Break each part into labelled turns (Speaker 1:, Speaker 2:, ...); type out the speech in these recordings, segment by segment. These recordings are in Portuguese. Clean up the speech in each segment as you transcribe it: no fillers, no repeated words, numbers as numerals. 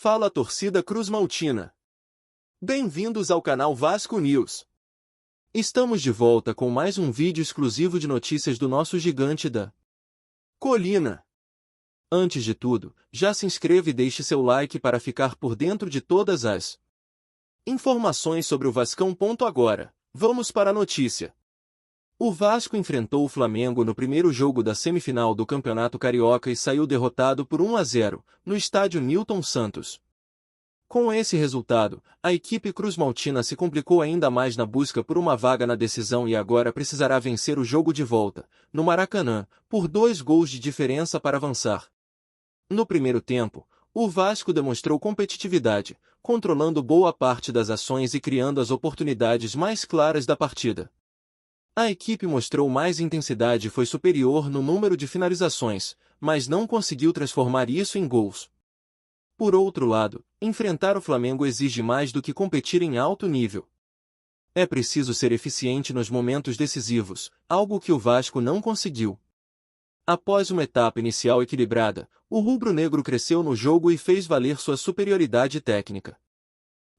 Speaker 1: Fala torcida cruzmaltina! Bem-vindos ao canal Vasco News. Estamos de volta com mais um vídeo exclusivo de notícias do nosso gigante da colina. Antes de tudo, já se inscreva e deixe seu like para ficar por dentro de todas as informações sobre o Vascão. Agora, vamos para a notícia. O Vasco enfrentou o Flamengo no primeiro jogo da semifinal do Campeonato Carioca e saiu derrotado por 1-0, no estádio Newton Santos. Com esse resultado, a equipe cruzmaltina se complicou ainda mais na busca por uma vaga na decisão e agora precisará vencer o jogo de volta, no Maracanã, por 2 gols de diferença para avançar. No primeiro tempo, o Vasco demonstrou competitividade, controlando boa parte das ações e criando as oportunidades mais claras da partida. A equipe mostrou mais intensidade e foi superior no número de finalizações, mas não conseguiu transformar isso em gols. Por outro lado, enfrentar o Flamengo exige mais do que competir em alto nível. É preciso ser eficiente nos momentos decisivos, algo que o Vasco não conseguiu. Após uma etapa inicial equilibrada, o rubro-negro cresceu no jogo e fez valer sua superioridade técnica.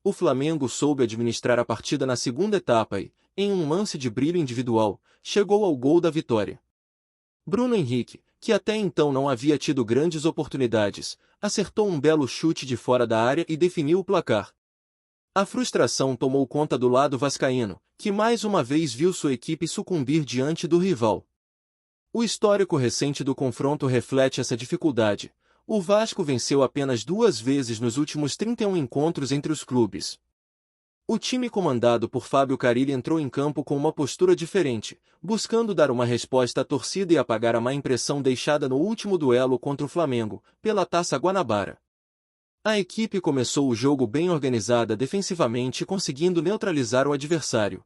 Speaker 1: O Flamengo soube administrar a partida na segunda etapa e, em um lance de brilho individual, chegou ao gol da vitória. Bruno Henrique, que até então não havia tido grandes oportunidades, acertou um belo chute de fora da área e definiu o placar. A frustração tomou conta do lado vascaíno, que mais uma vez viu sua equipe sucumbir diante do rival. O histórico recente do confronto reflete essa dificuldade. O Vasco venceu apenas 2 vezes nos últimos 31 encontros entre os clubes. O time comandado por Fábio Carille entrou em campo com uma postura diferente, buscando dar uma resposta à torcida e apagar a má impressão deixada no último duelo contra o Flamengo, pela Taça Guanabara. A equipe começou o jogo bem organizada defensivamente, conseguindo neutralizar o adversário.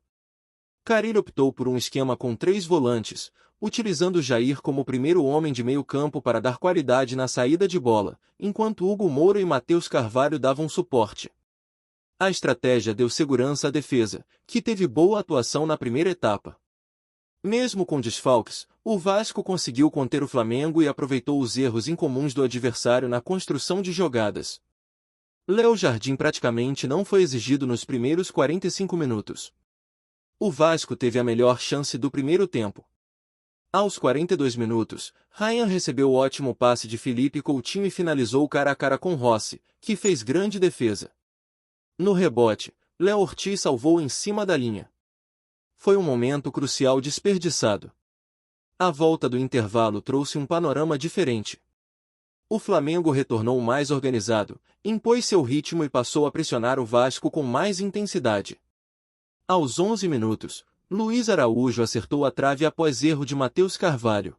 Speaker 1: Carille optou por um esquema com 3 volantes, utilizando Jair como primeiro homem de meio campo para dar qualidade na saída de bola, enquanto Hugo Moura e Matheus Carvalho davam suporte. A estratégia deu segurança à defesa, que teve boa atuação na primeira etapa. Mesmo com desfalques, o Vasco conseguiu conter o Flamengo e aproveitou os erros incomuns do adversário na construção de jogadas. Léo Jardim praticamente não foi exigido nos primeiros 45 minutos. O Vasco teve a melhor chance do primeiro tempo. Aos 42 minutos, Ryan recebeu o ótimo passe de Felipe Coutinho e finalizou cara a cara com Rossi, que fez grande defesa. No rebote, Léo Ortiz salvou em cima da linha. Foi um momento crucial desperdiçado. A volta do intervalo trouxe um panorama diferente. O Flamengo retornou mais organizado, impôs seu ritmo e passou a pressionar o Vasco com mais intensidade. Aos 11 minutos, Luiz Araújo acertou a trave após erro de Matheus Carvalho.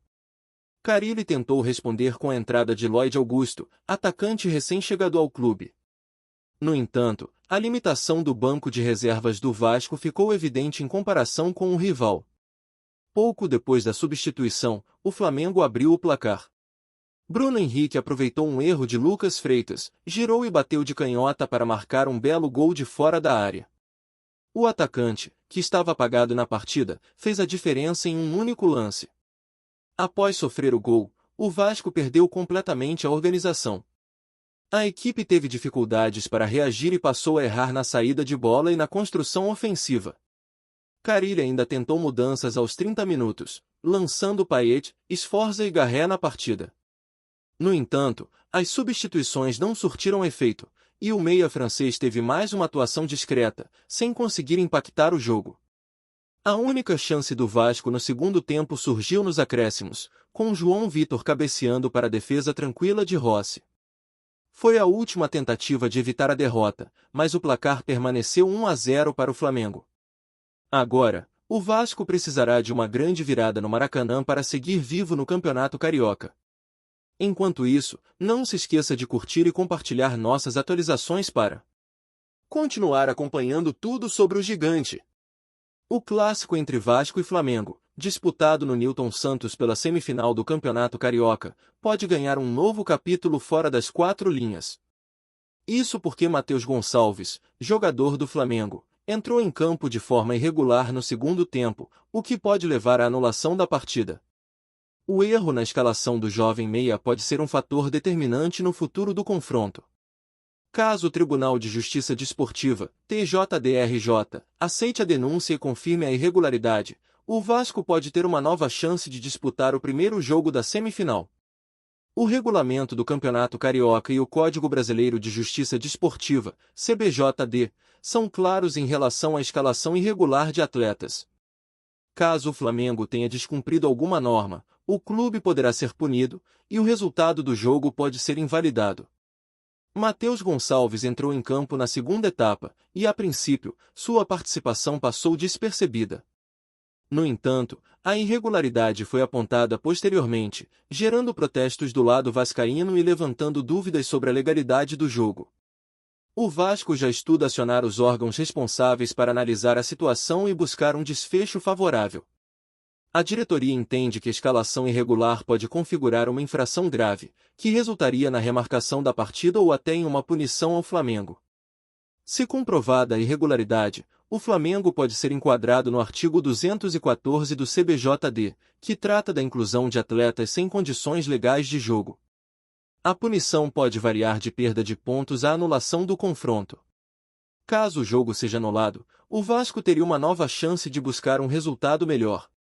Speaker 1: Carille tentou responder com a entrada de Lloyd Augusto, atacante recém-chegado ao clube. No entanto, a limitação do banco de reservas do Vasco ficou evidente em comparação com o rival. Pouco depois da substituição, o Flamengo abriu o placar. Bruno Henrique aproveitou um erro de Lucas Freitas, girou e bateu de canhota para marcar um belo gol de fora da área. O atacante, que estava apagado na partida, fez a diferença em um único lance. Após sofrer o gol, o Vasco perdeu completamente a organização. A equipe teve dificuldades para reagir e passou a errar na saída de bola e na construção ofensiva. Carille ainda tentou mudanças aos 30 minutos, lançando Payet, Sforza e Garré na partida. No entanto, as substituições não surtiram efeito, e o meia francês teve mais uma atuação discreta, sem conseguir impactar o jogo. A única chance do Vasco no segundo tempo surgiu nos acréscimos, com João Vitor cabeceando para a defesa tranquila de Rossi. Foi a última tentativa de evitar a derrota, mas o placar permaneceu 1-0 para o Flamengo. Agora, o Vasco precisará de uma grande virada no Maracanã para seguir vivo no Campeonato Carioca. Enquanto isso, não se esqueça de curtir e compartilhar nossas atualizações para continuar acompanhando tudo sobre o gigante. O clássico entre Vasco e Flamengo, disputado no Newton Santos pela semifinal do Campeonato Carioca, pode ganhar um novo capítulo fora das 4 linhas. Isso porque Matheus Gonçalves, jogador do Flamengo, entrou em campo de forma irregular no segundo tempo, o que pode levar à anulação da partida. O erro na escalação do jovem meia pode ser um fator determinante no futuro do confronto. Caso o Tribunal de Justiça Desportiva, TJDRJ, aceite a denúncia e confirme a irregularidade, o Vasco pode ter uma nova chance de disputar o primeiro jogo da semifinal. O regulamento do Campeonato Carioca e o Código Brasileiro de Justiça Desportiva, CBJD, são claros em relação à escalação irregular de atletas. Caso o Flamengo tenha descumprido alguma norma, o clube poderá ser punido, e o resultado do jogo pode ser invalidado. Matheus Gonçalves entrou em campo na segunda etapa, e a princípio, sua participação passou despercebida. No entanto, a irregularidade foi apontada posteriormente, gerando protestos do lado vascaíno e levantando dúvidas sobre a legalidade do jogo. O Vasco já estuda acionar os órgãos responsáveis para analisar a situação e buscar um desfecho favorável. A diretoria entende que a escalação irregular pode configurar uma infração grave, que resultaria na remarcação da partida ou até em uma punição ao Flamengo. Se comprovada a irregularidade, o Flamengo pode ser enquadrado no artigo 214 do CBJD, que trata da inclusão de atletas sem condições legais de jogo. A punição pode variar de perda de pontos à anulação do confronto. Caso o jogo seja anulado, o Vasco teria uma nova chance de buscar um resultado melhor.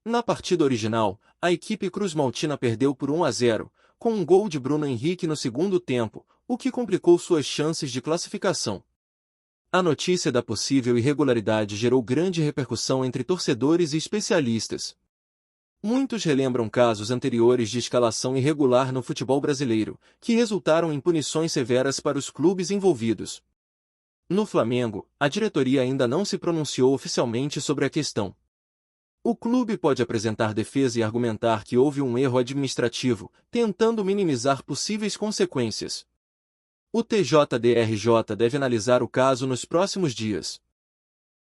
Speaker 1: Na partida original, a equipe cruzmaltina perdeu por 1-0, com um gol de Bruno Henrique no segundo tempo, o que complicou suas chances de classificação. A notícia da possível irregularidade gerou grande repercussão entre torcedores e especialistas. Muitos relembram casos anteriores de escalação irregular no futebol brasileiro, que resultaram em punições severas para os clubes envolvidos. No Flamengo, a diretoria ainda não se pronunciou oficialmente sobre a questão. O clube pode apresentar defesa e argumentar que houve um erro administrativo, tentando minimizar possíveis consequências. O TJDRJ deve analisar o caso nos próximos dias.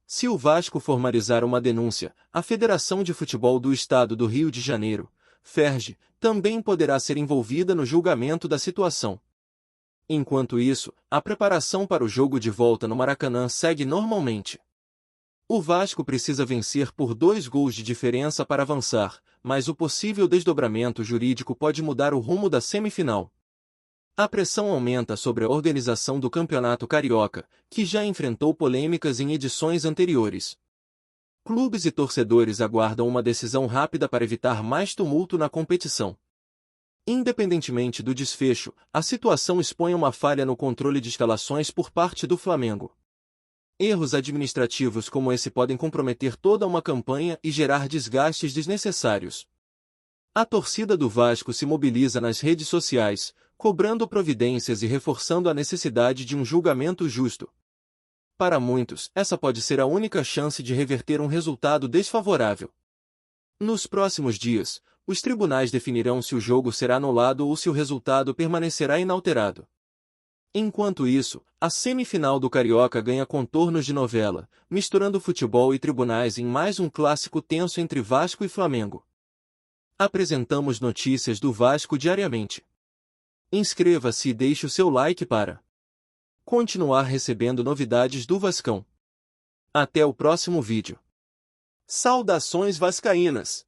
Speaker 1: Se o Vasco formalizar uma denúncia, a Federação de Futebol do Estado do Rio de Janeiro, FERJ, também poderá ser envolvida no julgamento da situação. Enquanto isso, a preparação para o jogo de volta no Maracanã segue normalmente. O Vasco precisa vencer por 2 gols de diferença para avançar, mas o possível desdobramento jurídico pode mudar o rumo da semifinal. A pressão aumenta sobre a organização do Campeonato Carioca, que já enfrentou polêmicas em edições anteriores. Clubes e torcedores aguardam uma decisão rápida para evitar mais tumulto na competição. Independentemente do desfecho, a situação expõe uma falha no controle de escalações por parte do Flamengo. Erros administrativos como esse podem comprometer toda uma campanha e gerar desgastes desnecessários. A torcida do Vasco se mobiliza nas redes sociais, cobrando providências e reforçando a necessidade de um julgamento justo. Para muitos, essa pode ser a única chance de reverter um resultado desfavorável. Nos próximos dias, os tribunais definirão se o jogo será anulado ou se o resultado permanecerá inalterado. Enquanto isso, a semifinal do Carioca ganha contornos de novela, misturando futebol e tribunais em mais um clássico tenso entre Vasco e Flamengo. Apresentamos notícias do Vasco diariamente. Inscreva-se e deixe o seu like para continuar recebendo novidades do Vascão. Até o próximo vídeo. Saudações vascaínas!